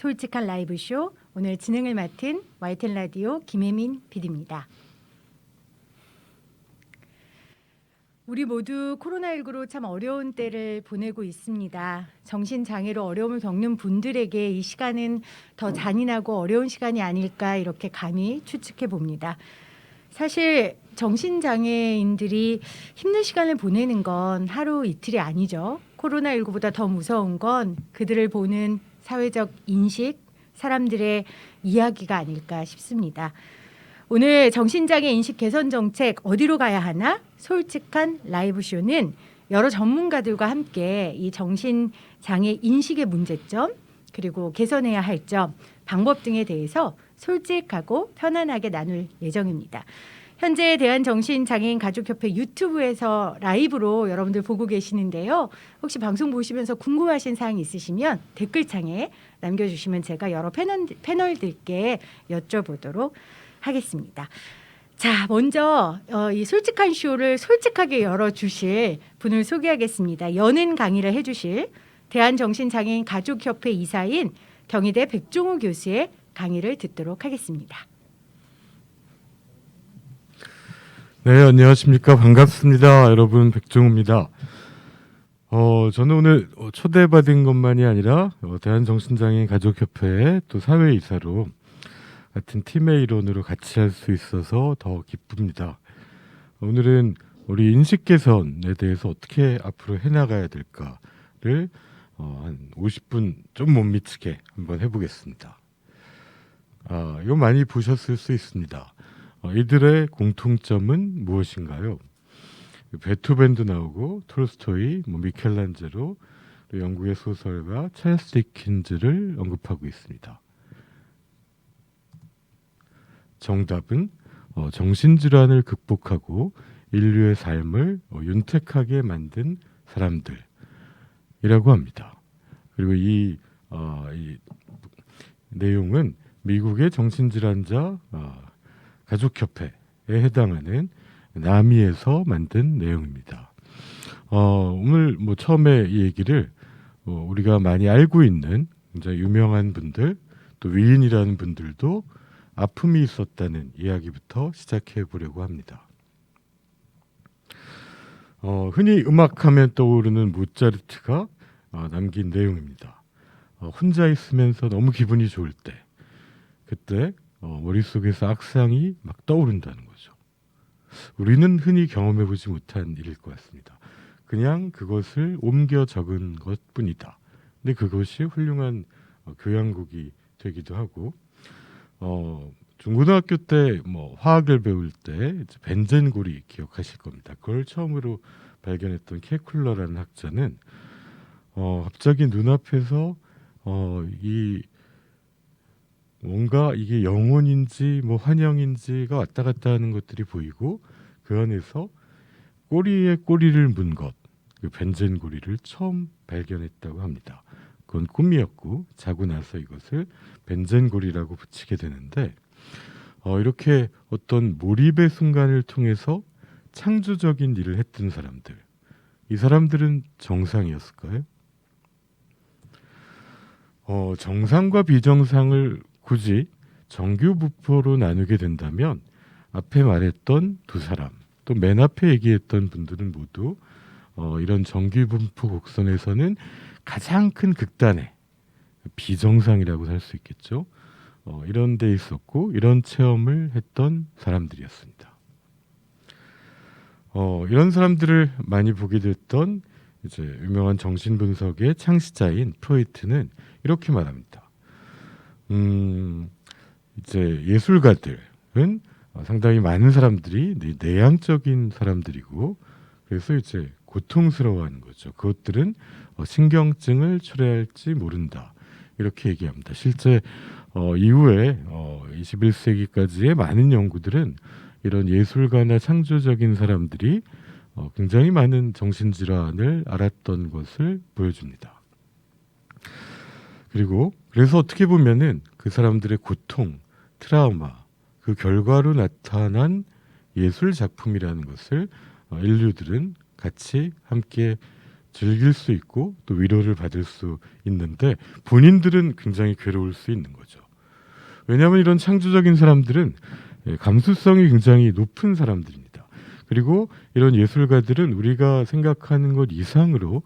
솔직한 라이브쇼 오늘 진행을 맡은 YTN 라디오 김혜민 PD입니다. 우리 모두 코로나19로 참 어려운 때를 보내고 있습니다. 정신장애로 어려움을 겪는 분들에게 이 시간은 더 잔인하고 어려운 시간이 아닐까 이렇게 감히 추측해 봅니다. 사실 정신장애인들이 힘든 시간을 보내는 건 하루 이틀이 아니죠. 코로나19보다 더 무서운 건 그들을 보는 사회적 인식, 사람들의 이야기가 아닐까 싶습니다. 오늘 정신장애 인식 개선 정책 어디로 가야 하나? 솔직한 라이브쇼는 여러 전문가들과 함께 이 정신장애 인식의 문제점 그리고 개선해야 할 점, 방법 등에 대해서 솔직하고 편안하게 나눌 예정입니다. 현재 대한정신장애인 가족협회 유튜브에서 라이브로 여러분들 보고 계시는데요. 혹시 방송 보시면서 궁금하신 사항이 있으시면 댓글창에 남겨주시면 제가 여러 패널들께 여쭤보도록 하겠습니다. 자, 먼저 이 솔직한 쇼를 솔직하게 열어주실 분을 소개하겠습니다. 연은 강의를 해주실 대한정신장애인 가족협회 이사인 경희대 백종우 교수의 강의를 듣도록 하겠습니다. 네, 안녕하십니까. 반갑습니다. 여러분, 백종우입니다. 저는 오늘 초대받은 것만이 아니라 대한정신장애인 가족협회의 또 사회이사로 같은 팀의 일원으로 같이 할 수 있어서 더 기쁩니다. 오늘은 우리 인식 개선에 대해서 어떻게 앞으로 해나가야 될까를 한 50분 좀 못 미치게 한번 해보겠습니다. 이거 많이 보셨을 수 있습니다. 이들의 공통점은 무엇인가요? 베토벤도 나오고 톨스토이, 미켈란젤로, 영국의 소설가 찰스 디킨즈를 언급하고 있습니다. 정답은 정신질환을 극복하고 인류의 삶을 윤택하게 만든 사람들이라고 합니다. 그리고 이 내용은 미국의 정신질환자 가족협회에 해당하는 나미에서 만든 내용입니다. 오늘 처음에 이 얘기를 우리가 많이 알고 있는 굉장히 유명한 분들 또 위인이라는 분들도 아픔이 있었다는 이야기부터 시작해 보려고 합니다. 흔히 음악하면 떠오르는 모차르트가 남긴 내용입니다. 혼자 있으면서 너무 기분이 좋을 때 그때 머릿속에서 악상이 막 떠오른다는 거죠. 우리는 흔히 경험해보지 못한 일일 것 같습니다. 그냥 그것을 옮겨 적은 것뿐이다. 근데 그것이 훌륭한 교양곡이 되기도 하고 중고등학교 때 화학을 배울 때 벤젠고리 기억하실 겁니다. 그걸 처음으로 발견했던 케쿨러라는 학자는 갑자기 눈앞에서 이 뭔가 이게 영혼인지 환영인지가 왔다 갔다 하는 것들이 보이고 그 안에서 꼬리에 꼬리를 문 것, 그 벤젠고리를 처음 발견했다고 합니다. 그건 꿈이었고 자고 나서 이것을 벤젠고리라고 붙이게 되는데 이렇게 어떤 몰입의 순간을 통해서 창조적인 일을 했던 사람들, 이 사람들은 정상이었을까요? 정상과 비정상을 굳이 정규부포로 나누게 된다면 앞에 말했던 두 사람, 또 맨 앞에 얘기했던 분들은 모두 이런 정규분포 곡선에서는 가장 큰 극단의 비정상이라고 할 수 있겠죠. 이런 데 있었고 이런 체험을 했던 사람들이었습니다. 이런 사람들을 많이 보게 됐던 이제 유명한 정신분석의 창시자인 프로이트는 이렇게 말합니다. 이제 예술가들은 상당히 많은 사람들이 내향적인 사람들이고 그래서 이제 고통스러워하는 거죠. 그것들은 신경증을 초래할지 모른다. 이렇게 얘기합니다. 실제 이후에 21세기까지의 많은 연구들은 이런 예술가나 창조적인 사람들이 굉장히 많은 정신질환을 앓았던 것을 보여줍니다. 그리고 그래서 어떻게 보면은 그 사람들의 고통, 트라우마, 그 결과로 나타난 예술 작품이라는 것을 인류들은 같이 함께 즐길 수 있고 또 위로를 받을 수 있는데 본인들은 굉장히 괴로울 수 있는 거죠. 왜냐하면 이런 창조적인 사람들은 감수성이 굉장히 높은 사람들입니다. 그리고 이런 예술가들은 우리가 생각하는 것 이상으로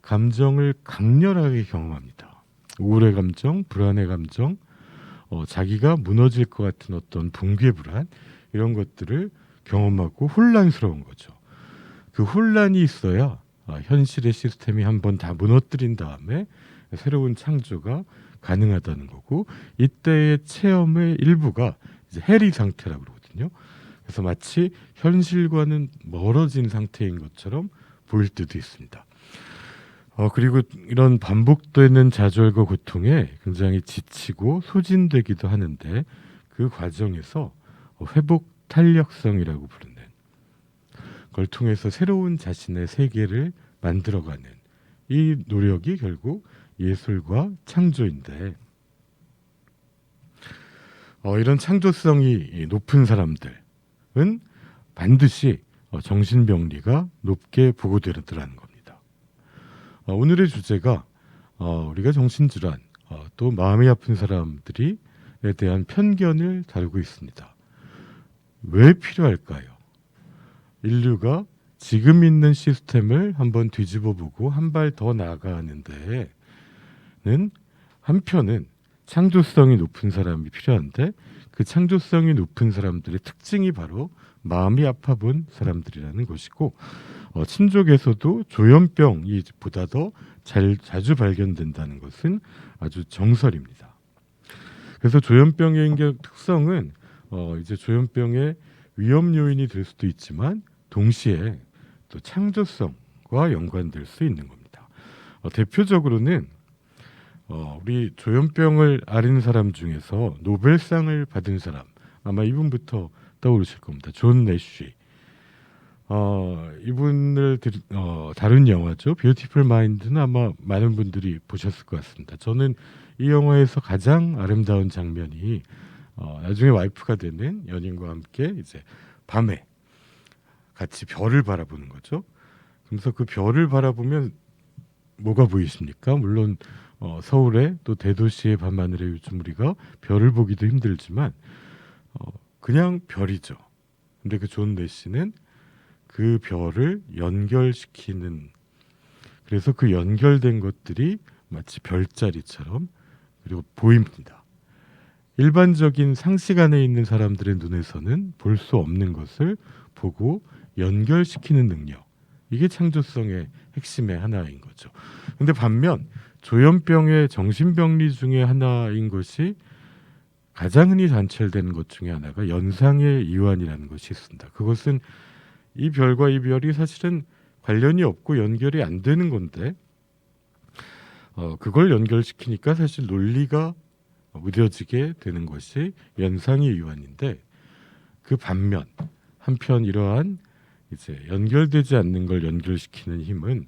감정을 강렬하게 경험합니다. 우울의 감정, 불안의 감정, 자기가 무너질 것 같은 어떤 붕괴 불안 이런 것들을 경험하고 혼란스러운 거죠. 그 혼란이 있어야 현실의 시스템이 한번 다 무너뜨린 다음에 새로운 창조가 가능하다는 거고 이때의 체험의 일부가 이제 해리 상태라고 그러거든요. 그래서 마치 현실과는 멀어진 상태인 것처럼 보일 때도 있습니다. 그리고 이런 반복되는 좌절과 고통에 굉장히 지치고 소진되기도 하는데 그 과정에서 회복 탄력성이라고 부르는 그걸 통해서 새로운 자신의 세계를 만들어가는 이 노력이 결국 예술과 창조인데 이런 창조성이 높은 사람들은 반드시 정신병리가 높게 보고되더라는 겁니다. 오늘의 주제가 우리가 정신질환 또 마음이 아픈 사람들에 대한 편견을 다루고 있습니다. 왜 필요할까요? 인류가 지금 있는 시스템을 한번 뒤집어보고 한 발 더 나아가는 데는 한편은 창조성이 높은 사람이 필요한데 그 창조성이 높은 사람들의 특징이 바로 마음이 아파본 사람들이라는 것이고 친족에서도 조현병이 보다 더 자주 발견된다는 것은 아주 정설입니다. 그래서 조현병의 특성은 이제 조현병의 위험 요인이 될 수도 있지만 동시에 또 창조성과 연관될 수 있는 겁니다. 대표적으로는 우리 조현병을 앓은 사람 중에서 노벨상을 받은 사람 아마 이분부터 떠오르실 겁니다. 존 내쉬. 이분을 다룬 영화죠. 뷰티풀 마인드는 아마 많은 분들이 보셨을 것 같습니다. 저는 이 영화에서 가장 아름다운 장면이 나중에 와이프가 되는 연인과 함께 이제 밤에 같이 별을 바라보는 거죠. 그래서 그 별을 바라보면 뭐가 보이십니까? 물론 서울의 또 대도시의 밤하늘에 요즘 우리가 별을 보기도 힘들지만 그냥 별이죠. 근데 그 존 내시는 그 별을 연결시키는 그래서 그 연결된 것들이 마치 별자리처럼 그리고 보입니다. 일반적인 상식 안에 있는 사람들의 눈에서는 볼 수 없는 것을 보고 연결시키는 능력. 이게 창조성의 핵심의 하나인 거죠. 근데 반면 조현병의 정신병리 중에 하나인 것이 가장 흔히 관찰되는 것 중에 하나가 연상의 이완이라는 것이 있습니다. 그것은 이 별과 이 별이 사실은 관련이 없고 연결이 안 되는 건데 그걸 연결시키니까 사실 논리가 무뎌지게 되는 것이 연상의 이완인데 그 반면 한편 이러한 이제 연결되지 않는 걸 연결시키는 힘은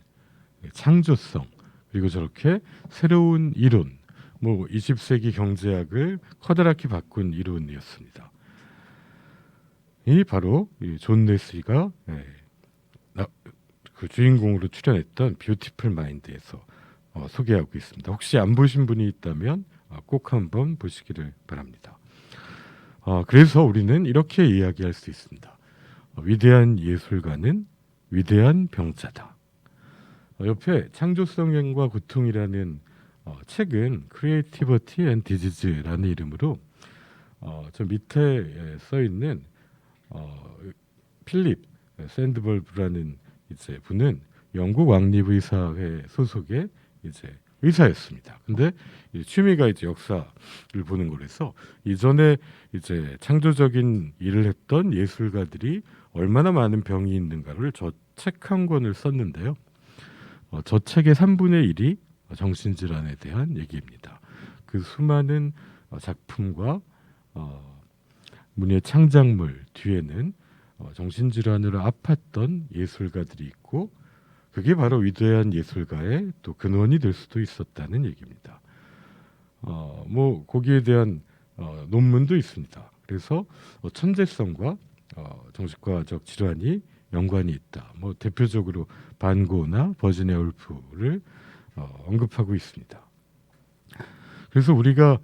창조성 그리고 저렇게 새로운 이론, 뭐 20세기 경제학을 커다랗게 바꾼 이론이었습니다. 이 바로 존 레슬리가 그 주인공으로 출연했던 뷰티풀 마인드에서 소개하고 있습니다. 혹시 안 보신 분이 있다면 꼭 한번 보시기를 바랍니다. 그래서 우리는 이렇게 이야기할 수 있습니다. 위대한 예술가는 위대한 병자다. 옆에 창조성과 고통이라는 책은 Creativity and Disease라는 이름으로 저 밑에 써 있는 필립 샌드벌브라는 이제 분은 영국 왕립의사회 소속의 이제 의사였습니다. 근데 취미가 이제 역사를 보는 거라서 이전에 이제 창조적인 일을 했던 예술가들이 얼마나 많은 병이 있는가를 저 책 한 권을 썼는데요. 저 책의 3분의 1이 정신질환에 대한 얘기입니다. 그 수많은 작품과 문예 창작물 뒤에는 정신질환으로 아팠던 예술가들이 있고 그게 바로 위대한 예술가의 또 근원이 될 수도 있었다는 얘기입니다. 뭐 거기에 대한 논문도 있습니다. 그래서 천재성과 정신과적 질환이 연관이 있다. 뭐 대표적으로 반고나 버지니아 울프를 언급하고 있습니다. 그래서 우리가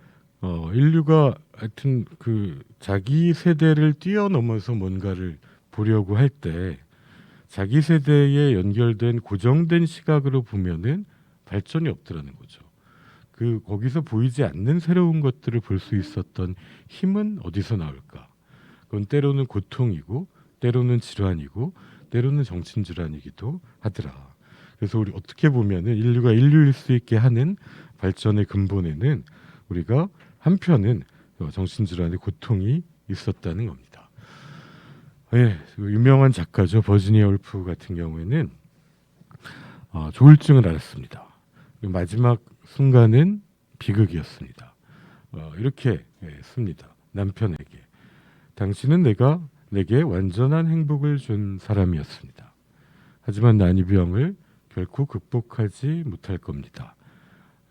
인류가 하여튼 그 자기 세대를 뛰어넘어서 뭔가를 보려고 할 때 자기 세대에 연결된 고정된 시각으로 보면은 발전이 없더라는 거죠. 그 거기서 보이지 않는 새로운 것들을 볼 수 있었던 힘은 어디서 나올까? 그건 때로는 고통이고, 때로는 질환이고, 때로는 정신질환이기도 하더라. 그래서 우리 어떻게 보면은 인류가 인류일 수 있게 하는 발전의 근본에는 우리가 한편은 정신질환의 고통이 있었다는 겁니다. 예, 유명한 작가죠. 버지니아 울프 같은 경우에는 조울증을 앓았습니다. 마지막 순간은 비극이었습니다. 이렇게 씁니다. 남편에게. 당신은 내게 완전한 행복을 준 사람이었습니다. 하지만 난 이 병을 결코 극복하지 못할 겁니다.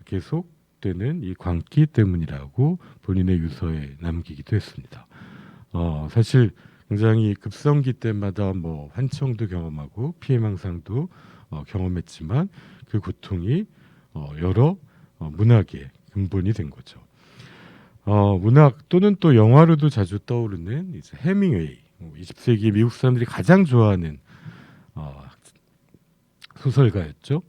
계속되는 이 광기 때문이라고 본인의 유서에 남기기도 했습니다. 사실 굉장히 급성기 때마다 뭐 환청도 경험하고 피해망상도 경험했지만 그 고통이 여러 문학의 근본이 된 거죠. 문학 또는 또 영화로도 자주 떠오르는 이제 해밍웨이, 20세기 미국 사람들이 가장 좋아하는 소설가였죠.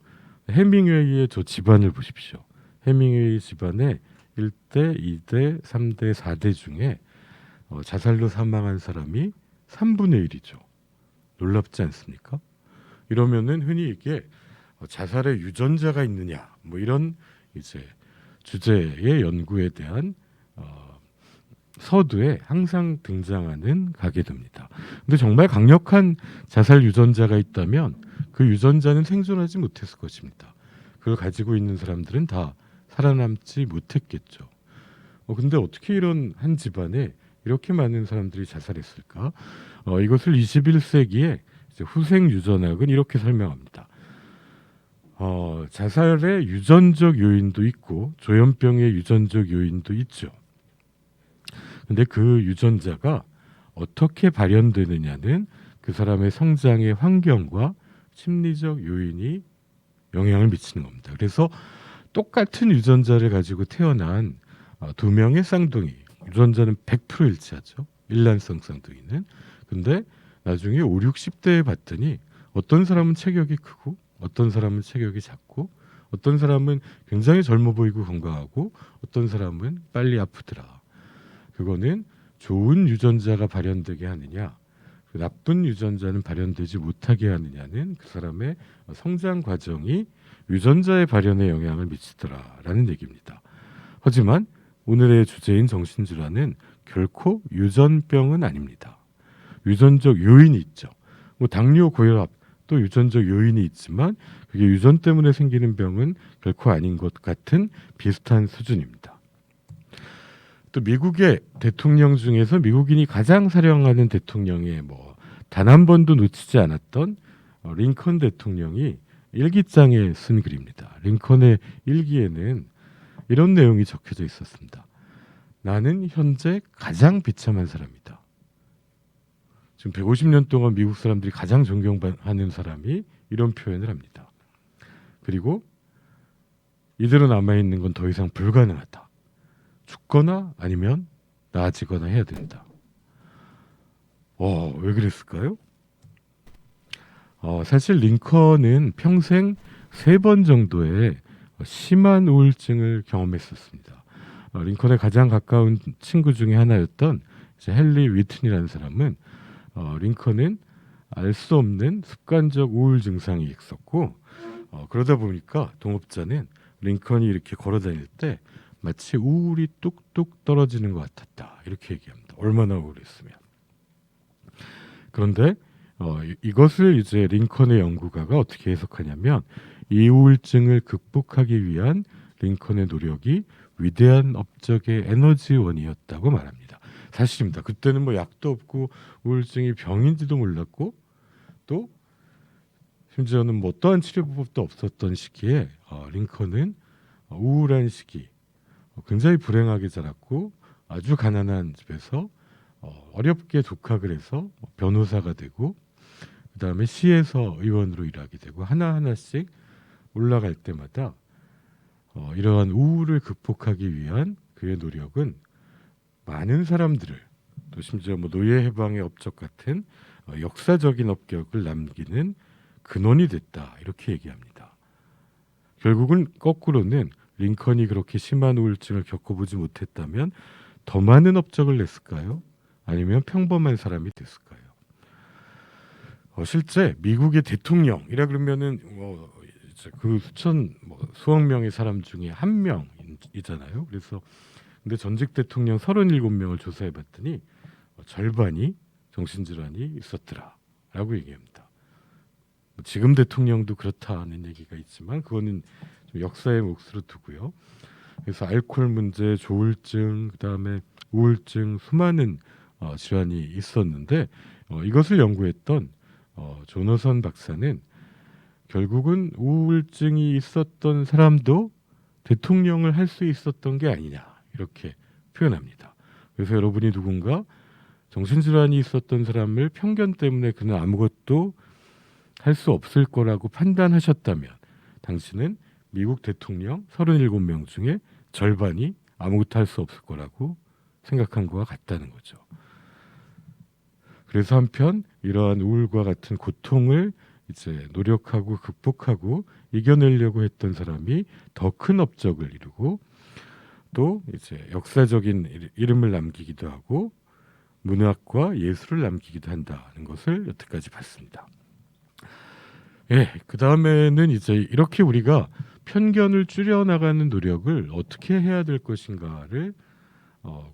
해밍웨이의 저 집안을 보십시오. 해밍웨이 집안의 1대, 2대, 3대, 4대 중에 자살로 사망한 사람이 3분의 1이죠. 놀랍지 않습니까? 이러면은 흔히 이게 자살의 유전자가 있느냐, 뭐 이런 이제 주제의 연구에 대한 서두에 항상 등장하는 가계도입니다. 근데 정말 강력한 자살 유전자가 있다면 그 유전자는 생존하지 못했을 것입니다. 그걸 가지고 있는 사람들은 다 살아남지 못했겠죠. 근데 어떻게 이런 한 집안에 이렇게 많은 사람들이 자살했을까? 이것을 21세기에 후생 유전학은 이렇게 설명합니다. 자살의 유전적 요인도 있고 조현병의 유전적 요인도 있죠. 근데 그 유전자가 어떻게 발현되느냐는 그 사람의 성장의 환경과 심리적 요인이 영향을 미치는 겁니다. 그래서 똑같은 유전자를 가지고 태어난 두 명의 쌍둥이, 유전자는 100% 일치하죠. 일란성 쌍둥이는. 근데 나중에 5, 60대에 봤더니 어떤 사람은 체격이 크고 어떤 사람은 체격이 작고 어떤 사람은 굉장히 젊어 보이고 건강하고 어떤 사람은 빨리 아프더라. 그거는 좋은 유전자가 발현되게 하느냐, 나쁜 유전자는 발현되지 못하게 하느냐는 그 사람의 성장 과정이 유전자의 발현에 영향을 미치더라라는 얘기입니다. 하지만 오늘의 주제인 정신질환은 결코 유전병은 아닙니다. 유전적 요인이 있죠. 뭐 당뇨, 고혈압 또 유전적 요인이 있지만 그게 유전 때문에 생기는 병은 결코 아닌 것 같은 비슷한 수준입니다. 또 미국의 대통령 중에서 미국인이 가장 사랑하는 대통령의 뭐 단 한 번도 놓치지 않았던 링컨 대통령이 일기장에 쓴 글입니다. 링컨의 일기에는 이런 내용이 적혀져 있었습니다. 나는 현재 가장 비참한 사람이다. 지금 150년 동안 미국 사람들이 가장 존경하는 사람이 이런 표현을 합니다. 그리고 이대로 남아있는 건 더 이상 불가능하다. 죽거나 아니면 나아지거나 해야 된다. 왜 그랬을까요? 사실 링컨은 평생 3번 정도의 심한 우울증을 경험했었습니다. 링컨의 가장 가까운 친구 중에 하나였던 헨리 위튼이라는 사람은 링컨은 알 수 없는 습관적 우울 증상이 있었고 그러다 보니까 동업자는 링컨이 이렇게 걸어 다닐 때 마치 우울이 뚝뚝 떨어지는 것 같았다 이렇게 얘기합니다. 얼마나 우울했으면. 그런데 이것을 이제 링컨의 연구가가 어떻게 해석하냐면 이 우울증을 극복하기 위한 링컨의 노력이 위대한 업적의 에너지원이었다고 말합니다. 사실입니다. 그때는 뭐 약도 없고 우울증이 병인지도 몰랐고 또 심지어는 뭐 어떠한 치료법도 없었던 시기에 링컨은 우울한 시기, 굉장히 불행하게 자랐고 아주 가난한 집에서 어렵게 독학을 해서 변호사가 되고 그다음에 시에서 의원으로 일하게 되고 하나하나씩 올라갈 때마다 이러한 우울을 극복하기 위한 그의 노력은 많은 사람들을, 또 심지어 뭐 노예 해방의 업적 같은 역사적인 업적을 남기는 근원이 됐다, 이렇게 얘기합니다. 결국은 거꾸로는 링컨이 그렇게 심한 우울증을 겪어보지 못했다면 더 많은 업적을 냈을까요? 아니면 평범한 사람이 됐을까요? 실제 미국의 대통령이라 그러면은 그 수억 명의 사람 중에 한 명이잖아요. 그래서 근데 전직 대통령 37명을 조사해 봤더니 절반이 정신질환이 있었더라라고 얘기합니다. 지금 대통령도 그렇다는 얘기가 있지만 그거는 좀 역사의 몫으로 두고요. 그래서 알코올 문제, 조울증, 그다음에 우울증, 수많은 질환이 있었는데 이것을 연구했던 조너선 박사는 결국은 우울증이 있었던 사람도 대통령을 할 수 있었던 게 아니냐, 이렇게 표현합니다. 그래서 여러분이 누군가 정신질환이 있었던 사람을 편견 때문에 그는 아무것도 할 수 없을 거라고 판단하셨다면 당신은 미국 대통령 37명 중에 절반이 아무것도 할 수 없을 거라고 생각한 거와 같다는 거죠. 그래서 한편 이러한 우울과 같은 고통을 이제 노력하고 극복하고 이겨내려고 했던 사람이 더 큰 업적을 이루고 또 이제 역사적인 이름을 남기기도 하고 문학과 예술을 남기기도 한다는 것을 여태까지 봤습니다. 예, 그 다음에는 이제 이렇게 우리가 편견을 줄여나가는 노력을 어떻게 해야 될 것인가를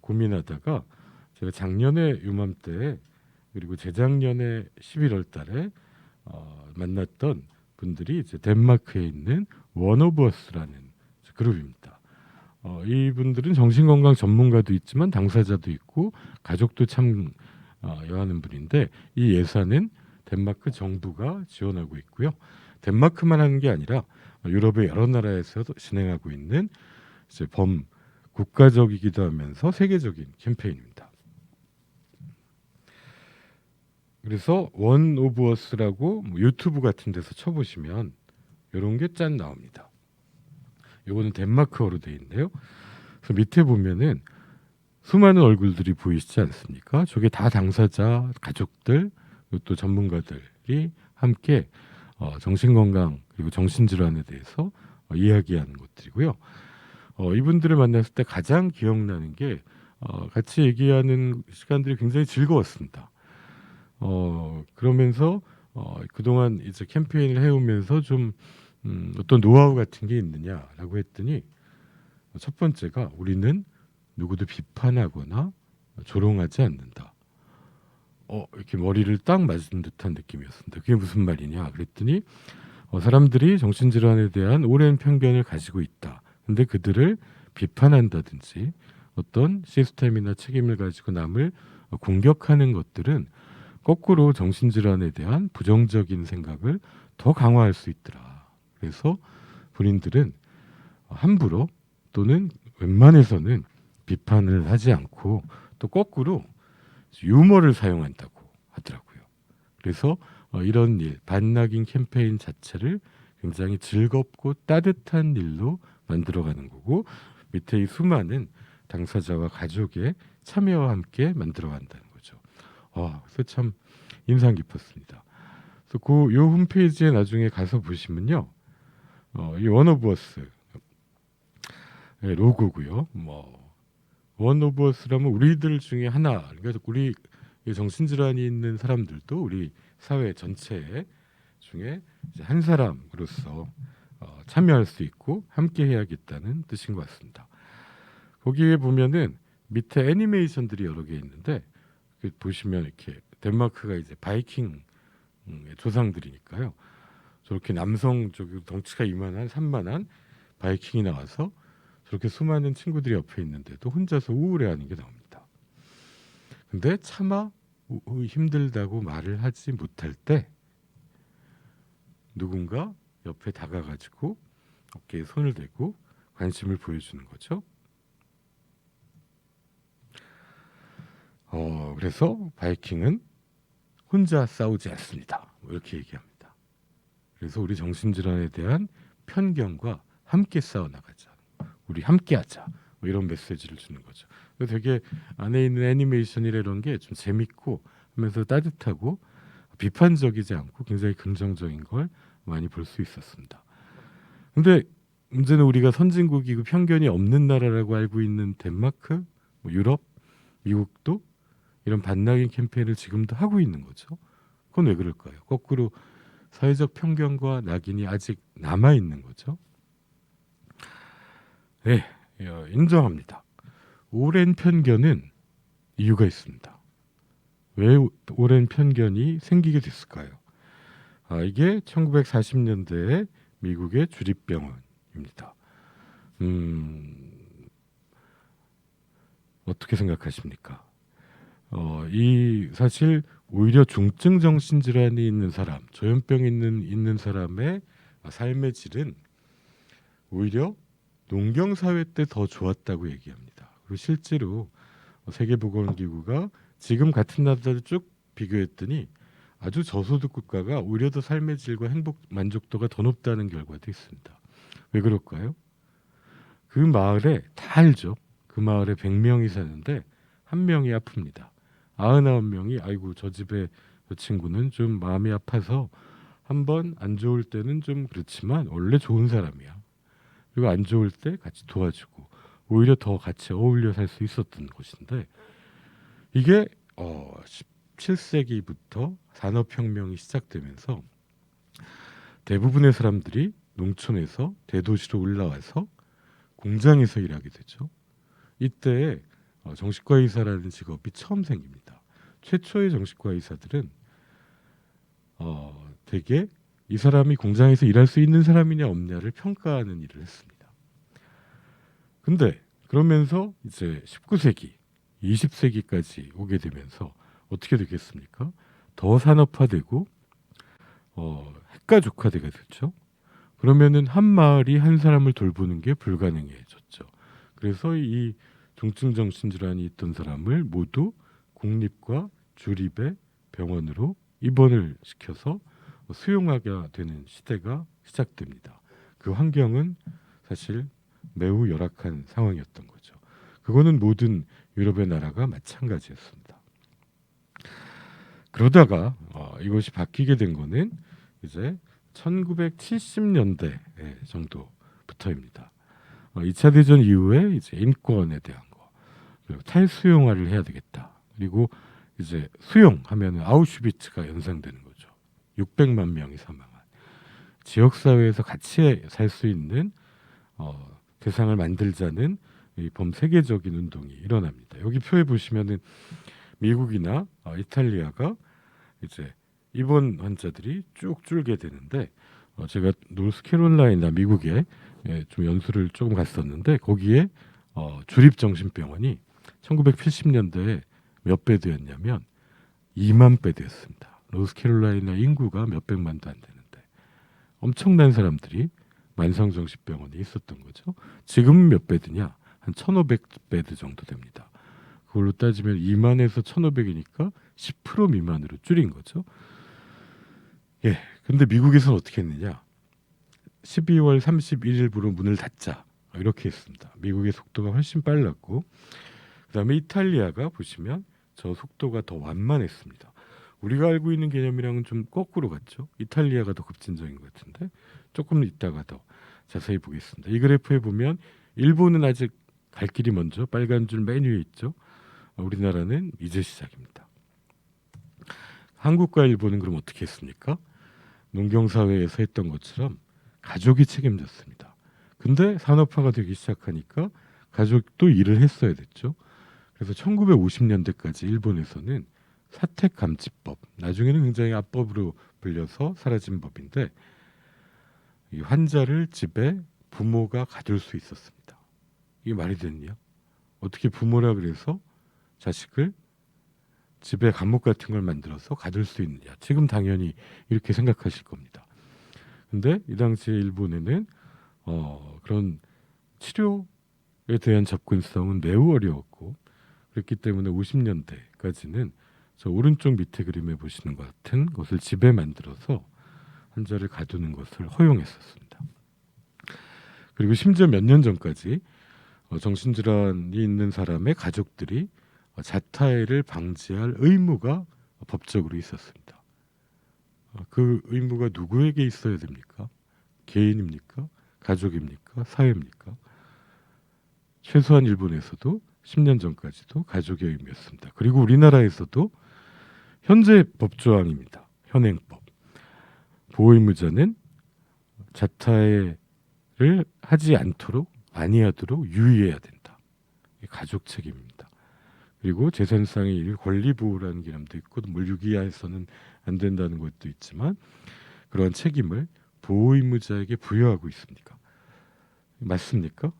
고민하다가 제가 작년에 이맘때 그리고 재작년에 11월 달에 만났던 분들이 이제 덴마크에 있는 원오브어스라는 그룹입니다. 이분들은 정신건강 전문가도 있지만 당사자도 있고 가족도 참여하는 분인데 이 예산은 덴마크 정부가 지원하고 있고요. 덴마크만 하는 게 아니라 유럽의 여러 나라에서도 진행하고 있는 이제 국가적이기도 하면서 세계적인 캠페인입니다. 그래서 원 오브 어스라고 유튜브 같은 데서 쳐보시면 이런 게 짠 나옵니다. 이거는 덴마크어로 돼 있는데요. 그래서 밑에 보면은 수많은 얼굴들이 보이시지 않습니까? 저게 다 당사자, 가족들, 그리고 또 전문가들이 함께 정신건강 그리고 정신질환에 대해서 이야기하는 것들이고요. 이분들을 만났을 때 가장 기억나는 게 같이 얘기하는 시간들이 굉장히 즐거웠습니다. 그러면서 그동안 이제 캠페인을 해오면서 좀 어떤 노하우 같은 게 있느냐라고 했더니 첫 번째가 우리는 누구도 비판하거나 조롱하지 않는다. 이렇게 머리를 딱 맞은 듯한 느낌이었습니다. 그게 무슨 말이냐 그랬더니 사람들이 정신질환에 대한 오랜 편견을 가지고 있다. 근데 그들을 비판한다든지 어떤 시스템이나 책임을 가지고 남을 공격하는 것들은 거꾸로 정신질환에 대한 부정적인 생각을 더 강화할 수 있더라. 그래서 본인들은 함부로 또는 웬만해서는 비판을 하지 않고 또 거꾸로 유머를 사용한다고 하더라고요. 그래서 이런 일, 반낙인 캠페인 자체를 굉장히 즐겁고 따뜻한 일로 만들어가는 거고 밑에 이 수많은 당사자와 가족의 참여와 함께 만들어간다는 거죠. 그래서 참 인상 깊었습니다. 그래서 그 요 홈페이지에 나중에 가서 보시면요, 이 원오브어스 로고고요. 원오브어스라면 우리들 중에 하나, 그러니까 우리 정신질환이 있는 사람들도 우리 사회 전체 중에 이제 한 사람으로서 참여할 수 있고 함께 해야겠다는 뜻인 것 같습니다. 거기에 보면은 밑에 애니메이션들이 여러 개 있는데 보시면 이렇게 덴마크가 이제 바이킹 조상들이니까요. 저렇게 남성 저기 덩치가 이만한 산만한 바이킹이 나와서 저렇게 수많은 친구들이 옆에 있는데도 혼자서 우울해하는 게 나옵니다. 근데 차마 힘들다고 말을 하지 못할 때 누군가 옆에 다가가지고 어깨에 손을 대고 관심을 보여주는 거죠. 그래서 바이킹은 혼자 싸우지 않습니다. 뭐 이렇게 얘기합니다. 그래서 우리 정신질환에 대한 편견과 함께 싸워나가자. 우리 함께하자. 뭐 이런 메시지를 주는 거죠. 그래서 되게 안에 있는 애니메이션이라 이런 게 좀 재밌고 하면서 따뜻하고 비판적이지 않고 굉장히 긍정적인 걸 많이 볼 수 있었습니다. 근데 문제는 우리가 선진국이고 편견이 없는 나라라고 알고 있는 덴마크, 뭐 유럽, 미국도 이런 반낙인 캠페인을 지금도 하고 있는 거죠. 그건 왜 그럴까요? 거꾸로 사회적 편견과 낙인이 아직 남아 있는 거죠. 네, 인정합니다. 오랜 편견은 이유가 있습니다. 왜 오랜 편견이 생기게 됐을까요? 이게 1940년대에 미국의 주립병원입니다. 어떻게 생각하십니까? 이 사실 오히려 중증 정신질환이 있는 사람, 조현병 있는 사람의 삶의 질은 오히려 농경 사회 때 더 좋았다고 얘기합니다. 그리고 실제로 세계보건기구가 지금 같은 나라들 쭉 비교했더니 아주 저소득 국가가 오히려 더 삶의 질과 행복 만족도가 더 높다는 결과도 있습니다. 왜 그럴까요? 그 마을에 다 알죠. 그 마을에 100명이 사는데 한 명이 아픕니다. 99명이 아이고 저 집에 저 친구는 좀 마음이 아파서 한번 안 좋을 때는 좀 그렇지만 원래 좋은 사람이야. 그리고 안 좋을 때 같이 도와주고 오히려 더 같이 어울려 살 수 있었던 곳인데 이게 17세기부터 산업혁명이 시작되면서 대부분의 사람들이 농촌에서 대도시로 올라와서 공장에서 일하게 되죠. 이때 정신과 의사라는 직업이 처음 생깁니다. 최초의 정신과 의사들은 되게 이 사람이 공장에서 일할 수 있는 사람이냐 없냐를 평가하는 일을 했습니다. 근데 그러면서 이제 19세기, 20세기까지 오게 되면서 어떻게 되겠습니까? 더 산업화되고 핵가족화되게 됐죠. 그러면은 한 마을이 한 사람을 돌보는 게 불가능해졌죠. 그래서 이 중증 정신질환이 있던 사람을 모두 공립과 주립의 병원으로 입원을 시켜서 수용하게 되는 시대가 시작됩니다. 그 환경은 사실 매우 열악한 상황이었던 거죠. 그거는 모든 유럽의 나라가 마찬가지였습니다. 그러다가 이것이 바뀌게 된 거는 이제 1970년대 정도부터입니다. 2차 대전 이후에 이제 인권에 대한 거, 그리고 탈수용화를 해야 되겠다. 그리고 이제 수용하면 아우슈비츠가 연상되는 거죠. 600만 명이 사망한 지역 사회에서 같이 살 수 있는 세상을 만들자는 이 범세계적인 운동이 일어납니다. 여기 표에 보시면은 미국이나 이탈리아가 이제 입원 환자들이 쭉 줄게 되는데 제가 노스캐롤라이나 미국에 좀 연수를 조금 갔었는데 거기에 주립정신병원이 1980년대에 몇 배 되었냐면 2만 배 되었습니다. 노스캐롤라이나 인구가 몇백만도 안 되는데 엄청난 사람들이 만성정신병원에 있었던 거죠. 지금 몇 배드냐? 한 1,500배드 정도 됩니다. 그걸로 따지면 2만에서 1,500이니까 10% 미만으로 줄인 거죠. 예. 근데 미국에서는 어떻게 했느냐? 12월 31일부로 문을 닫자. 이렇게 했습니다. 미국의 속도가 훨씬 빨랐고 그다음에 이탈리아가 보시면 저 속도가 더 완만했습니다. 우리가 알고 있는 개념이랑은 좀 거꾸로 갔죠. 이탈리아가 더 급진적인 것 같은데 조금 이따가 더 자세히 보겠습니다. 이 그래프에 보면 일본은 아직 갈 길이 먼저 빨간 줄 맨 위에 있죠. 우리나라는 이제 시작입니다. 한국과 일본은 그럼 어떻게 했습니까? 농경사회에서 했던 것처럼 가족이 책임졌습니다. 근데 산업화가 되기 시작하니까 가족도 일을 했어야 됐죠. 그래서 1950년대까지 일본에서는 사택감치법, 나중에는 굉장히 압법으로 불려서 사라진 법인데 이 환자를 집에 부모가 가둘 수 있었습니다. 이게 말이 되느냐? 어떻게 부모라 그래서 자식을 집에 감옥 같은 걸 만들어서 가둘 수 있느냐? 지금 당연히 이렇게 생각하실 겁니다. 근데 이 당시에 일본에는 그런 치료에 대한 접근성은 매우 어려웠고 그렇기 때문에 50년대까지는 저 오른쪽 밑에 그림에 보시는 것 같은 것을 집에 만들어서 환자를 가두는 것을 허용했었습니다. 그리고 심지어 몇 년 전까지 정신질환이 있는 사람의 가족들이 자타해를 방지할 의무가 법적으로 있었습니다. 그 의무가 누구에게 있어야 됩니까? 개인입니까? 가족입니까? 사회입니까? 최소한 일본에서도 10년 전까지도 가족의 의무였습니다. 그리고 우리나라에서도 현재 법조항입니다. 현행법. 보호의무자는 자타해를 하지 않도록 아니하도록 유의해야 된다. 가족 책임입니다. 그리고 재산상의 권리 보호라는 개념도 있고 뭘 유기해서는 안 된다는 것도 있지만 그러한 책임을 보호의무자에게 부여하고 있습니까? 맞습니까?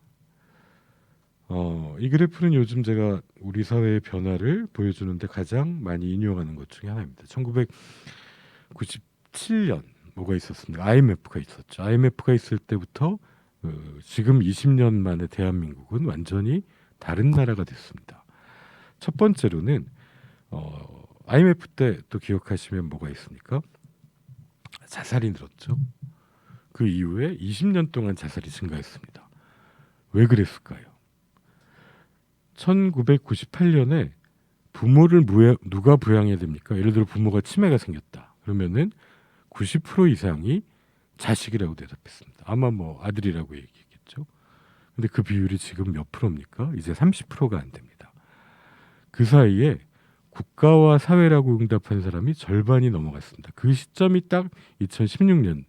이 그래프는 요즘 제가 우리 사회의 변화를 보여주는데 가장 많이 인용하는 것 중에 하나입니다. 1997년 뭐가 있었습니까? IMF가 있었죠. IMF가 있을 때부터 지금 20년 만에 대한민국은 완전히 다른 나라가 됐습니다. 첫 번째로는 IMF 때 또 기억하시면 뭐가 있습니까? 자살이 늘었죠. 그 이후에 20년 동안 자살이 증가했습니다. 왜 그랬을까요? 1998년에 부모를 누가 부양해야 됩니까? 예를 들어 부모가 치매가 생겼다. 그러면은 90% 이상이 자식이라고 대답했습니다. 아마 뭐 아들이라고 얘기했겠죠. 근데 그 비율이 지금 몇 프로입니까? 이제 30%가 안 됩니다. 그 사이에 국가와 사회라고 응답한 사람이 절반이 넘어갔습니다. 그 시점이 딱 2016년.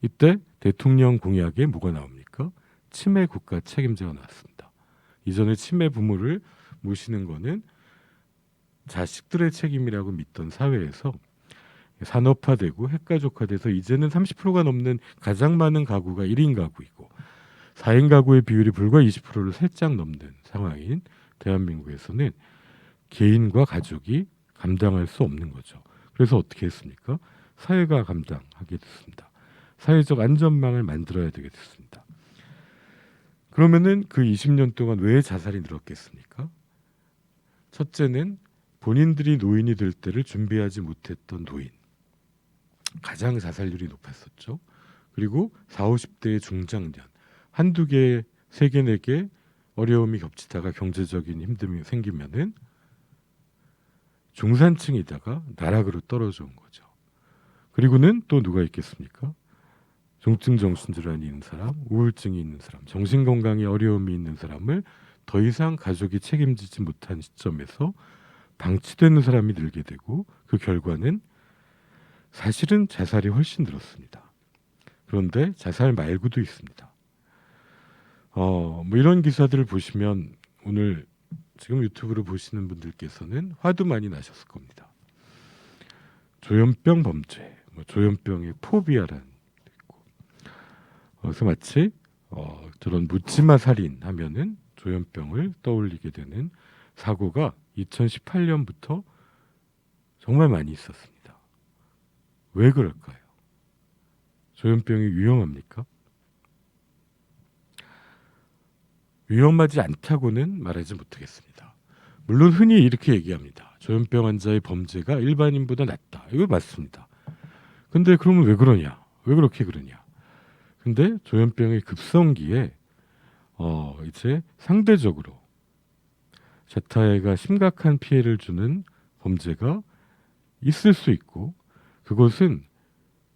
이때 대통령 공약에 뭐가 나옵니까? 치매 국가 책임자가 나왔습니다. 이전에 치매 부모를 모시는 거는 자식들의 책임이라고 믿던 사회에서 산업화되고 핵가족화돼서 이제는 30%가 넘는 가장 많은 가구가 1인 가구이고 4인 가구의 비율이 불과 20%를 살짝 넘는 상황인 대한민국에서는 개인과 가족이 감당할 수 없는 거죠. 그래서 어떻게 했습니까? 사회가 감당하게 됐습니다. 사회적 안전망을 만들어야 되게 됐습니다. 그러면은 그 20년 동안 왜 자살이 늘었겠습니까? 첫째는 본인들이 노인이 될 때를 준비하지 못했던 노인. 가장 자살률이 높았었죠. 그리고 40, 50대의 중장년. 한두 개, 세 개, 네 개 어려움이 겹치다가 경제적인 힘듦이 생기면은 중산층이다가 나락으로 떨어져 온 거죠. 그리고는 또 누가 있겠습니까? 중증 정신질환이 있는 사람, 우울증이 있는 사람, 정신건강에 어려움이 있는 사람을 더 이상 가족이 책임지지 못한 시점에서 방치되는 사람이 늘게 되고 그 결과는 사실은 자살이 훨씬 늘었습니다. 그런데 자살 말고도 있습니다. 뭐 이런 기사들을 보시면 오늘 지금 유튜브로 보시는 분들께서는 화도 많이 나셨을 겁니다. 조현병 범죄, 조현병의 포비아라는 게 있고, 그래서 마치 저런 묻지마 살인 하면은 조현병을 떠올리게 되는 사고가 2018년부터 정말 많이 있었습니다. 왜 그럴까요? 조현병이 위험합니까? 위험하지 않다고는 말하지 못하겠습니다. 물론 흔히 이렇게 얘기합니다. 조현병 환자의 범죄가 일반인보다 낮다. 이거 맞습니다. 근데 그러면 왜 그러냐? 왜 그렇게 그러냐? 근데 조현병의 급성기에 이제 상대적으로 자타해가 심각한 피해를 주는 범죄가 있을 수 있고 그것은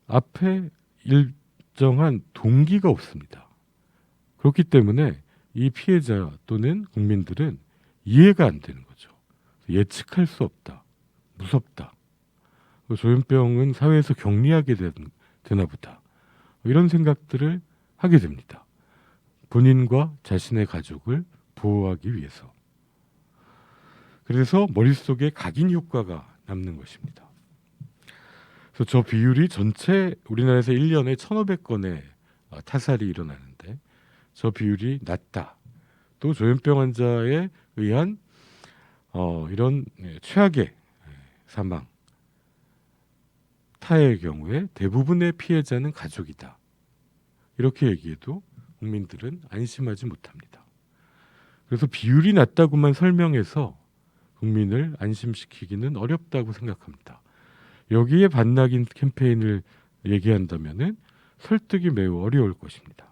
앞에 일정한 동기가 없습니다. 그렇기 때문에 이 피해자 또는 국민들은 이해가 안 되는 거죠. 예측할 수 없다. 무섭다. 조현병은 사회에서 격리하게 되나 보다. 이런 생각들을 하게 됩니다. 본인과 자신의 가족을 보호하기 위해서. 그래서 머릿속에 각인 효과가 남는 것입니다. 그래서 저 비율이 전체 우리나라에서 1년에 1,500건의 타살이 일어나는데 저 비율이 낮다. 또 조현병 환자에 의한 이런 최악의 사망, 타해의 경우에 대부분의 피해자는 가족이다. 이렇게 얘기해도 국민들은 안심하지 못합니다. 그래서 비율이 낮다고만 설명해서 국민을 안심시키기는 어렵다고 생각합니다. 여기에 반낙인 캠페인을 얘기한다면은 설득이 매우 어려울 것입니다.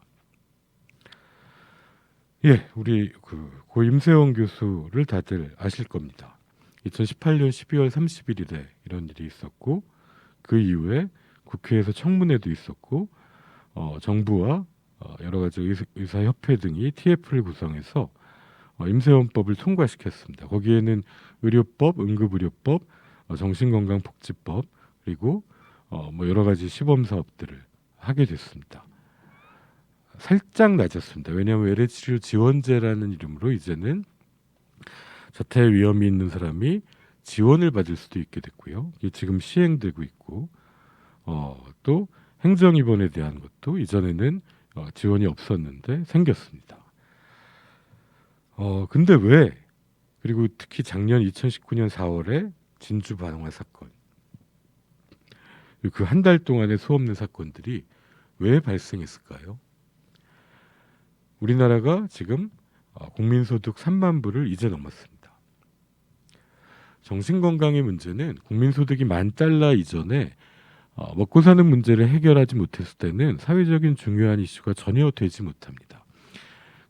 예, 우리 고 임세원 교수를 다들 아실 겁니다. 2018년 12월 31일에 이런 일이 있었고 그 이후에 국회에서 청문회도 있었고 정부와 여러 가지 의사협회 등이 TF를 구성해서 임세원법을 통과시켰습니다. 거기에는 의료법, 응급의료법, 정신건강복지법 그리고 뭐 여러 가지 시범사업들을 하게 됐습니다. 살짝 낮았습니다. 왜냐하면 외래치료 지원제라는 이름으로 이제는 자퇴 위험이 있는 사람이 지원을 받을 수도 있게 됐고요. 이게 지금 시행되고 있고 또 행정입원에 대한 것도 이전에는 지원이 없었는데 생겼습니다. 근데 왜 그리고 특히 작년 2019년 4월에 진주 반환 사건 그 한 달 동안의 수없는 사건들이 왜 발생했을까요? 우리나라가 지금 국민소득 3만 불을 이제 넘었습니다. 정신건강의 문제는 국민소득이 $10,000 이전에 먹고 사는 문제를 해결하지 못했을 때는 사회적인 중요한 이슈가 전혀 되지 못합니다.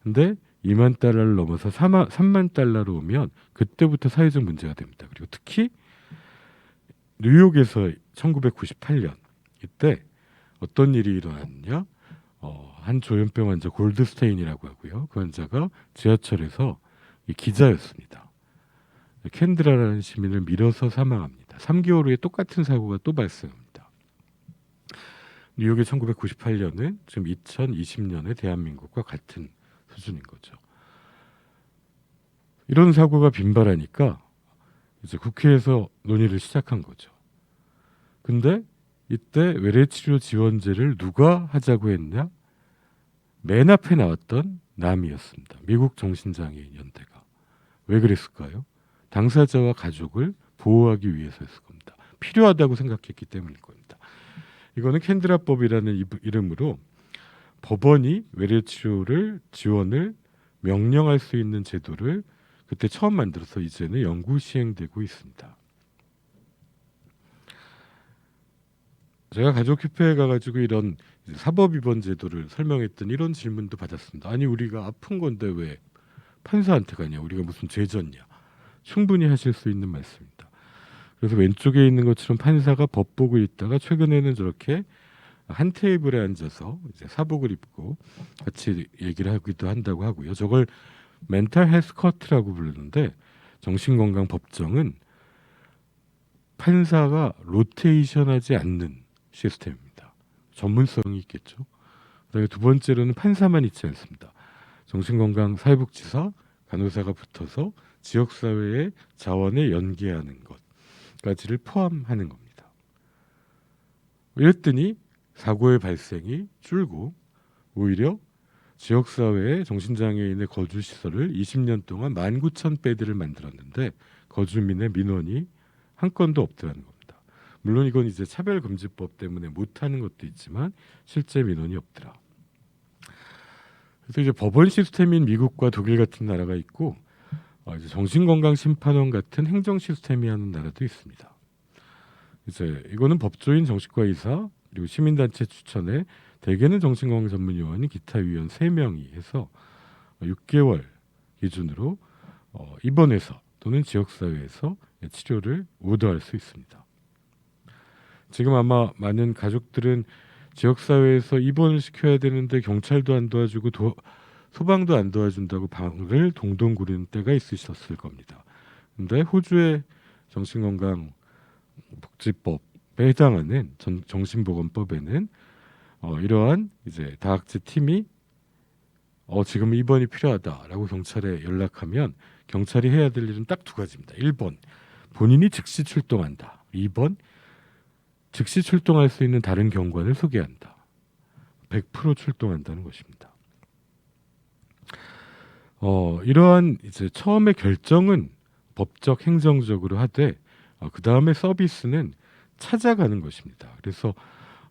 근데 $20,000를 넘어서 $30,000로 오면 그때부터 사회적 문제가 됩니다. 그리고 특히 뉴욕에서 1998년 이때 어떤 일이 일어났냐? 한 조현병 환자 골드스테인이라고 하고요. 그 환자가 지하철에서 기자였습니다. 캔드라라는 시민을 밀어서 사망합니다. 3개월 후에 똑같은 사고가 또 발생합니다. 뉴욕의 1998년은 지금 2020년의 대한민국과 같은 수준인 거죠. 이런 사고가 빈발하니까 이제 국회에서 논의를 시작한 거죠. 근데 이때 외래치료 지원제를 누가 하자고 했냐? 맨 앞에 나왔던 남이었습니다. 미국 정신장애인 연대가. 왜 그랬을까요? 당사자와 가족을 보호하기 위해서였을 겁니다. 필요하다고 생각했기 때문일 겁니다. 이거는 캔드라법이라는 이름으로 법원이 외래치료를 지원을 명령할 수 있는 제도를 그때 처음 만들어서 이제는 영구 시행되고 있습니다. 제가 가족협회에 가가지고 이런 사법입원 제도를 설명했던 이런 질문도 받았습니다. 아니 우리가 아픈 건데 왜 판사한테 가냐? 우리가 무슨 죄졌냐? 충분히 하실 수 있는 말씀입니다. 그래서 왼쪽에 있는 것처럼 판사가 법복을 입다가 최근에는 저렇게 한 테이블에 앉아서 이제 사복을 입고 같이 얘기를 하기도 한다고 하고요. 저걸 멘탈 헬스 커트라고 부르는데 정신건강 법정은 판사가 로테이션하지 않는 시스템입니다. 전문성이 있겠죠. 그다음에 두 번째로는 판사만 있지 않습니다. 정신건강 사회복지사, 간호사가 붙어서 지역사회의 자원에 연계하는 것까지를 포함하는 겁니다. 이랬더니 사고의 발생이 줄고 오히려 지역사회의 정신장애인의 거주시설을 20년 동안 19,000배들을 만들었는데 거주민의 민원이 한 건도 없더라는 겁니다. 물론 이건 이제 차별금지법 때문에 못하는 것도 있지만 실제 민원이 없더라. 그래서 이제 법원 시스템인 미국과 독일 같은 나라가 있고 이제 정신건강심판원 같은 행정 시스템이 하는 나라도 있습니다. 이제 이거는 법조인, 정신과 의사 그리고 시민단체 추천에 대개는 정신건강 전문요원이 기타 위원 3명이 해서 6개월 기준으로 입원해서 또는 지역사회에서 치료를 오더할 수 있습니다. 지금 아마 많은 가족들은 지역사회에서 입원을 시켜야 되는데 경찰도 안 도와주고 소방도 안 도와준다고 방을 동동 구르는 때가 있으셨을 겁니다. 근데 호주의 정신건강복지법에 해당하는 정신보건법에는 이러한 이제 다학제 팀이 지금 입원이 필요하다라고 경찰에 연락하면 경찰이 해야 될 일은 딱 2가지입니다. 1번 본인이 즉시 출동한다. 2번 즉시 출동할 수 있는 다른 경관을 소개한다. 100% 출동한다는 것입니다. 이러한 이제 처음에 결정은 법적 행정적으로 하되 그 다음에 서비스는 찾아가는 것입니다. 그래서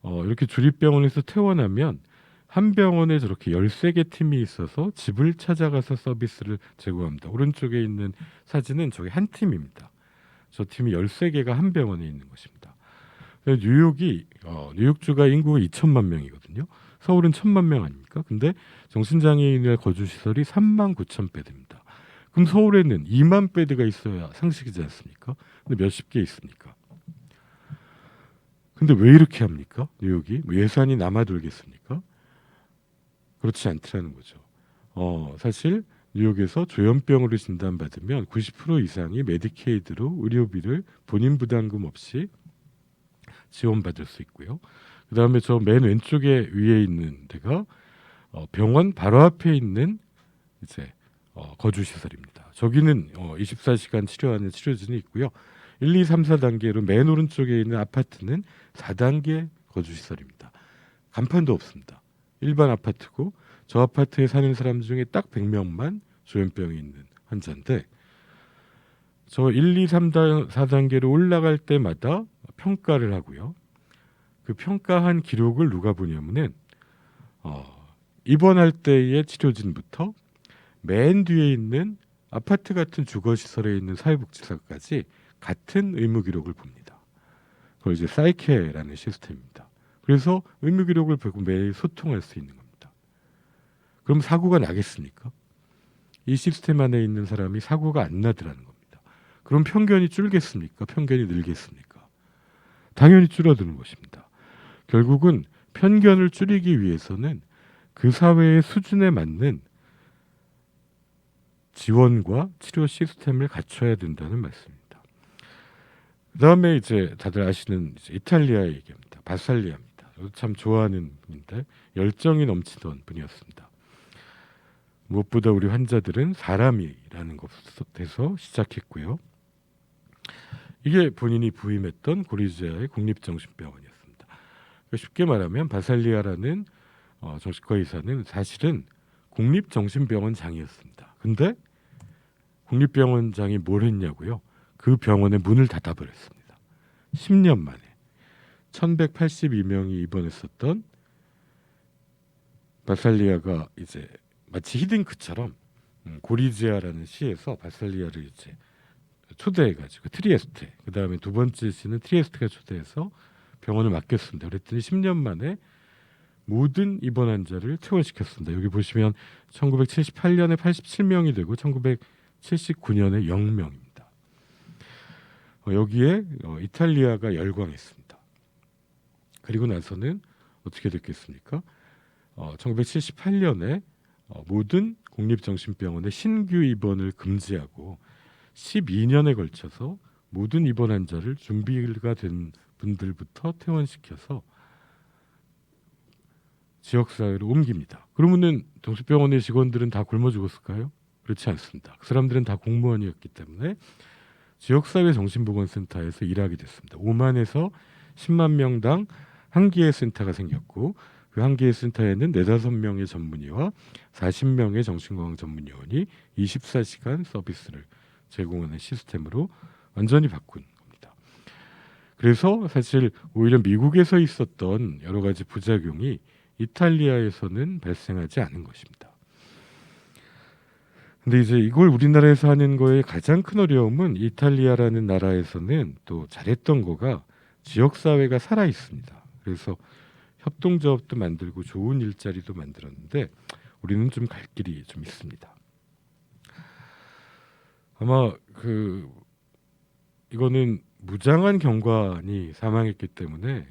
이렇게 주립병원에서 퇴원하면 한 병원에 저렇게 13개 팀이 있어서 집을 찾아가서 서비스를 제공합니다. 오른쪽에 있는 사진은 저게 한 팀입니다. 저 팀이 13개가 한 병원에 있는 것입니다. 뉴욕주가 인구가 2천만 명이거든요. 서울은 1천만 명 아닙니까? 근데 정신장애인의 거주시설이 3만 9천 베드입니다. 그럼 서울에는 2만 베드가 있어야 상식이지 않습니까? 근데 몇십 개 있습니까? 근데 왜 이렇게 합니까? 뉴욕이 뭐 예산이 남아돌겠습니까? 그렇지 않더라는 거죠. 사실 뉴욕에서 조현병으로 진단받으면 90% 이상이 메디케이드로 의료비를 본인 부담금 없이 지원받을 수 있고요. 그다음에 저 맨 왼쪽에 위에 있는 데가 병원 바로 앞에 있는 이제 거주 시설입니다. 저기는 24시간 치료하는 치료진이 있고요. 1, 2, 3, 4단계로 맨 오른쪽에 있는 아파트는 4단계 거주 시설입니다. 간판도 없습니다. 일반 아파트고 저 아파트에 사는 사람 중에 딱 100명만 조현병이 있는 환자인데 저 1, 2, 3, 4단계로 올라갈 때마다 평가를 하고요. 그 평가한 기록을 누가 보냐면은 입원할 때의 치료진부터 맨 뒤에 있는 아파트 같은 주거시설에 있는 사회복지사까지 같은 의무 기록을 봅니다. 그걸 이제 사이케라는 시스템입니다. 그래서 의무 기록을 보고 매일 소통할 수 있는 겁니다. 그럼 사고가 나겠습니까? 이 시스템 안에 있는 사람이 사고가 안 나더라는 겁니다. 그럼 편견이 줄겠습니까? 편견이 늘겠습니까? 당연히 줄어드는 것입니다. 결국은 편견을 줄이기 위해서는 그 사회의 수준에 맞는 지원과 치료 시스템을 갖춰야 된다는 말씀입니다. 그다음에 이제 다들 아시는 이제 이탈리아 얘기입니다. 바살리아입니다. 저도 참 좋아하는 분인데 열정이 넘치던 분이었습니다. 무엇보다 우리 환자들은 사람이라는 것에서 시작했고요. 이게 본인이 부임했던 고리지아의 국립정신병원이었습니다. 쉽게 말하면 바살리아라는 정신과 의사는 사실은 국립정신병원장이었습니다. 근데 국립병원장이 뭘 했냐고요? 그 병원의 문을 닫아버렸습니다. 10년 만에 1182명이 입원했었던 바살리아가 이제 마치 히딩크처럼 고리지아라는 시에서 바살리아를 이제 초대해가지고 트리에스테, 그 다음에 두 번째 시는 트리에스테가 초대해서 병원을 맡겼습니다. 그랬더니 10년 만에 모든 입원 환자를 퇴원시켰습니다. 여기 보시면 1978년에 87명이 되고 1979년에 0명입니다. 여기에 이탈리아가 열광했습니다. 그리고 나서는 어떻게 됐겠습니까? 1978년에 모든 국립정신병원의 신규 입원을 금지하고 12년에 걸쳐서 모든 입원 환자를 준비가 된 분들부터 퇴원시켜서 지역사회로 옮깁니다. 그러면은 정신병원의 직원들은 다 굶어 죽었을까요? 그렇지 않습니다. 그 사람들은 다 공무원이었기 때문에 지역사회 정신보건센터에서 일하게 됐습니다. 5만에서 10만 명당 한 개의 센터가 생겼고 그 한 개의 센터에는 4-5명의 전문의와 40명의 정신건강 전문요원이 24시간 서비스를 제공하는 시스템으로 완전히 바꾼 겁니다. 그래서 사실 오히려 미국에서 있었던 여러 가지 부작용이 이탈리아에서는 발생하지 않은 것입니다. 근데 이제 이걸 우리나라에서 하는 거에 가장 큰 어려움은 이탈리아라는 나라에서는 또 잘했던 거가 지역사회가 살아 있습니다. 그래서 협동조합도 만들고 좋은 일자리도 만들었는데 우리는 좀 갈 길이 좀 있습니다. 아마 이거는 무장한 경관이 사망했기 때문에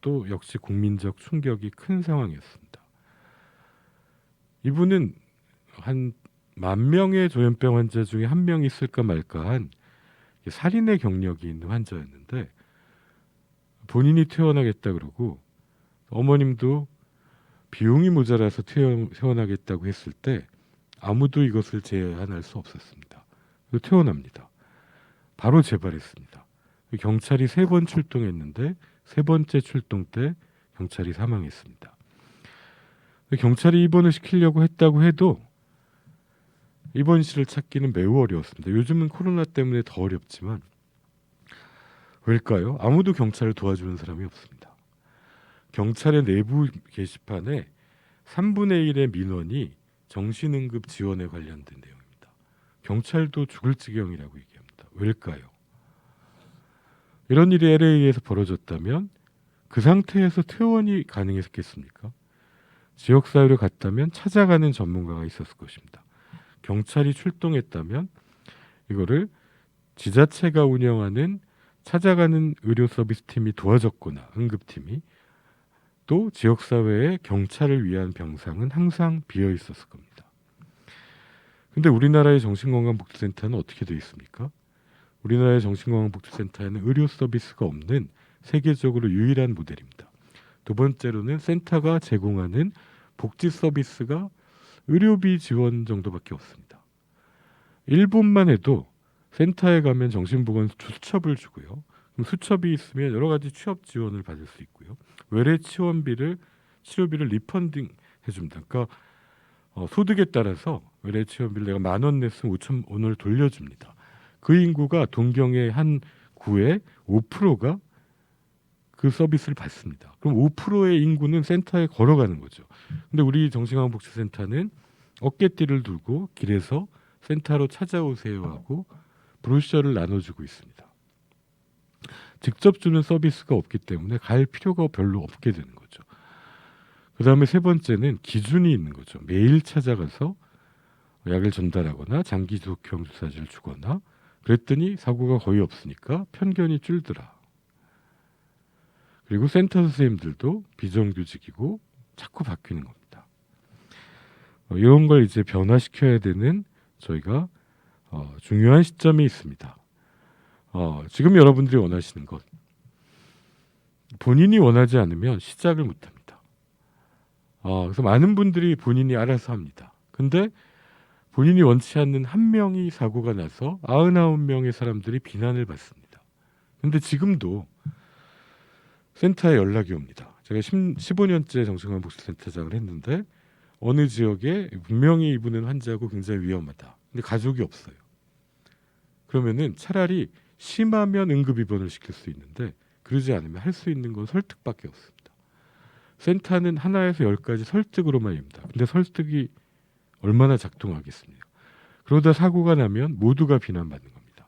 또 역시 국민적 충격이 큰 상황이었습니다. 이분은 한 10,000명의 조현병 환자 중에 한 명 있을까 말까한 살인의 경력이 있는 환자였는데 본인이 퇴원하겠다 그러고 어머님도 비용이 모자라서 퇴원하겠다고 했을 때 아무도 이것을 제한할 수 없었습니다. 그리고 퇴원합니다. 바로 재발했습니다. 경찰이 3번 출동했는데 3번째 출동 때 경찰이 사망했습니다. 경찰이 입원을 시키려고 했다고 해도 입원실을 찾기는 매우 어려웠습니다. 요즘은 코로나 때문에 더 어렵지만 왜일까요? 아무도 경찰을 도와주는 사람이 없습니다. 경찰의 내부 게시판에 3분의 1의 민원이 정신응급 지원에 관련된 내용입니다. 경찰도 죽을 지경이라고 얘기합니다. 왜일까요? 이런 일이 LA에서 벌어졌다면 그 상태에서 퇴원이 가능했겠습니까? 지역사회로 갔다면 찾아가는 전문가가 있었을 것입니다. 경찰이 출동했다면 이거를 지자체가 운영하는 찾아가는 의료 서비스 팀이 도와줬거나 응급팀이 또 지역사회의 경찰을 위한 병상은 항상 비어 있었을 겁니다. 근데 우리나라의 정신건강복지센터는 어떻게 되어 있습니까? 우리나라의 정신건강복지센터에는 의료 서비스가 없는 세계적으로 유일한 모델입니다. 두 번째로는 센터가 제공하는 복지 서비스가 의료비 지원 정도밖에 없습니다. 일본만 해도 센터에 가면 정신보건 수첩을 주고요. 그럼 수첩이 있으면 여러 가지 취업 지원을 받을 수 있고요. 외래 치료비를 리펀딩 해줍니다. 그러니까 소득에 따라서 외래 치료비를 내가 10,000원 냈으면 5,000원을 돌려줍니다. 그 인구가 동경의 한 구의 5%가 그 서비스를 받습니다. 그럼 5%의 인구는 센터에 걸어가는 거죠. 근데 우리 정신건강복지센터는 어깨띠를 두고 길에서 센터로 찾아오세요 하고 브로셔를 나눠주고 있습니다. 직접 주는 서비스가 없기 때문에 갈 필요가 별로 없게 되는 거죠. 그 다음에 세 번째는 기준이 있는 거죠. 매일 찾아가서 약을 전달하거나 장기 독형 주사제를 주거나 그랬더니 사고가 거의 없으니까 편견이 줄더라. 그리고 센터 선생님들도 비정규직이고 자꾸 바뀌는 겁니다. 이런 걸 이제 변화시켜야 되는 저희가 중요한 시점이 있습니다. 지금 여러분들이 원하시는 것 본인이 원하지 않으면 시작을 못합니다. 그래서 많은 분들이 본인이 알아서 합니다. 근데 본인이 원치 않는 한 명이 사고가 나서 99명의 사람들이 비난을 받습니다. 근데 지금도 센터에 연락이 옵니다. 제가 15년째 정신건강복지센터장을 했는데 어느 지역에 분명히 이분은 환자고 굉장히 위험하다. 근데 가족이 없어요. 그러면은 차라리 심하면 응급 입원을 시킬 수 있는데 그러지 않으면 할 수 있는 건 설득밖에 없습니다. 센터는 하나에서 10까지 설득으로만입니다. 근데 설득이 얼마나 작동하겠습니까? 그러다 사고가 나면 모두가 비난받는 겁니다.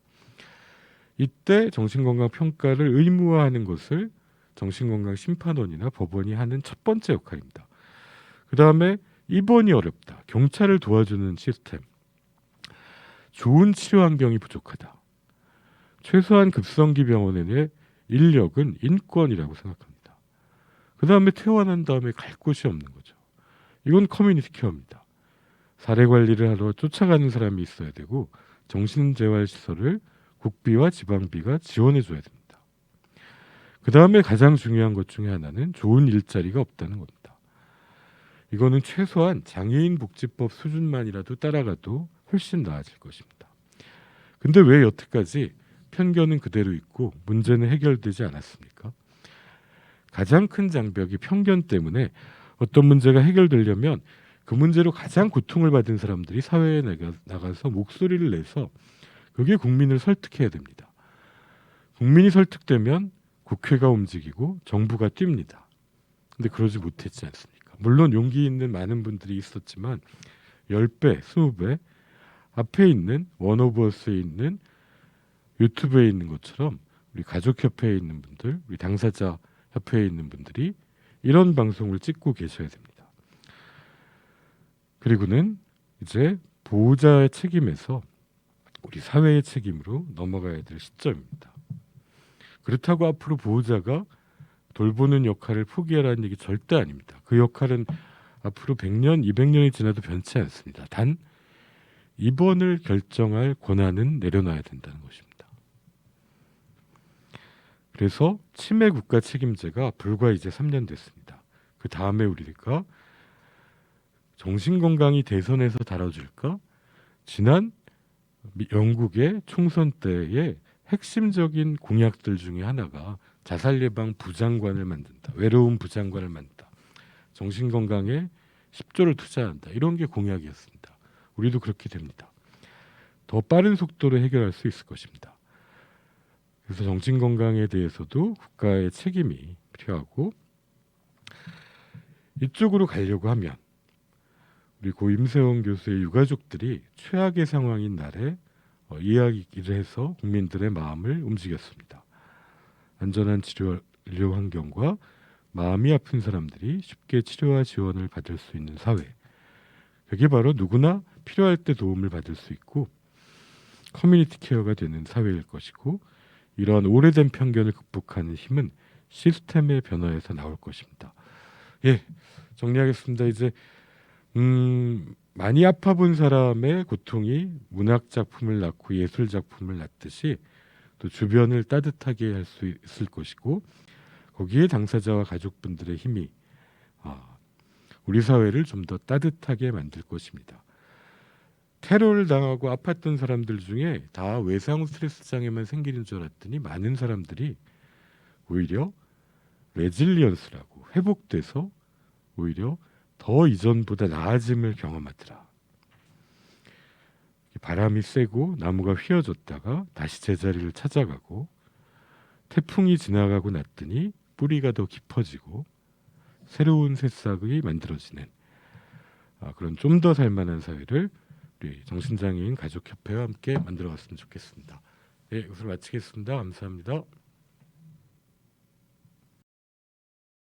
이때 정신건강 평가를 의무화하는 것을 정신건강심판원이나 법원이 하는 첫 번째 역할입니다. 그 다음에 입원이 어렵다. 경찰을 도와주는 시스템. 좋은 치료 환경이 부족하다. 최소한 급성기 병원의 인력은 인권이라고 생각합니다. 그 다음에 퇴원한 다음에 갈 곳이 없는 거죠. 이건 커뮤니티 케어입니다. 사례 관리를 하러 쫓아가는 사람이 있어야 되고 정신재활시설을 국비와 지방비가 지원해 줘야 됩니다. 그 다음에 가장 중요한 것 중에 하나는 좋은 일자리가 없다는 겁니다. 이거는 최소한 장애인 복지법 수준만이라도 따라가도 훨씬 나아질 것입니다. 근데 왜 여태까지 편견은 그대로 있고 문제는 해결되지 않았습니까? 가장 큰 장벽이 편견 때문에 어떤 문제가 해결되려면 그 문제로 가장 고통을 받은 사람들이 사회에 나가서 목소리를 내서 그게 국민을 설득해야 됩니다. 국민이 설득되면 국회가 움직이고 정부가 뜁니다. 근데 그러지 못했지 않습니까? 물론 용기 있는 많은 분들이 있었지만 10배, 20배 앞에 있는 원오브어스에 있는 유튜브에 있는 것처럼 우리 가족협회에 있는 분들, 우리 당사자 협회에 있는 분들이 이런 방송을 찍고 계셔야 됩니다. 그리고는 이제 보호자의 책임에서 우리 사회의 책임으로 넘어가야 될 시점입니다. 그렇다고 앞으로 보호자가 돌보는 역할을 포기하라는 얘기 절대 아닙니다. 그 역할은 앞으로 100년, 200년이 지나도 변치 않습니다. 단 입원을 결정할 권한은 내려놔야 된다는 것입니다. 그래서 치매 국가 책임제가 불과 이제 3년 됐습니다. 그 다음에 우리가 정신건강이 대선에서 다뤄질까? 지난 영국의 총선 때의 핵심적인 공약들 중에 하나가 자살 예방 부장관을 만든다. 외로움 부장관을 만든다. 정신건강에 10조를 투자한다. 이런 게 공약이었습니다. 우리도 그렇게 됩니다. 더 빠른 속도로 해결할 수 있을 것입니다. 그래서 정신건강에 대해서도 국가의 책임이 필요하고 이쪽으로 가려고 하면 우리 고 임세원 교수의 유가족들이 최악의 상황인 날에 이야기를 해서 국민들의 마음을 움직였습니다. 안전한 치료 의료 환경과 마음이 아픈 사람들이 쉽게 치료와 지원을 받을 수 있는 사회. 그게 바로 누구나 필요할 때 도움을 받을 수 있고 커뮤니티 케어가 되는 사회일 것이고 이러한 오래된 편견을 극복하는 힘은 시스템의 변화에서 나올 것입니다. 예, 정리하겠습니다. 이제 많이 아파 본 사람의 고통이 문학 작품을 낳고 예술 작품을 낳듯이 또 주변을 따뜻하게 할 수 있을 것이고 거기에 당사자와 가족분들의 힘이 우리 사회를 좀 더 따뜻하게 만들 것입니다. 테러를 당하고 아팠던 사람들 중에 다 외상 스트레스 장애만 생기는 줄 알았더니 많은 사람들이 오히려 레질리언스라고 회복돼서 오히려 더 이전보다 나아짐을 경험하더라. 바람이 세고 나무가 휘어졌다가 다시 제자리를 찾아가고 태풍이 지나가고 났더니 뿌리가 더 깊어지고 새로운 새싹이 만들어지는 그런 좀 더 살만한 사회를 우리 정신장애인 가족협회와 함께 만들어갔으면 좋겠습니다. 네, 이것을 마치겠습니다. 감사합니다.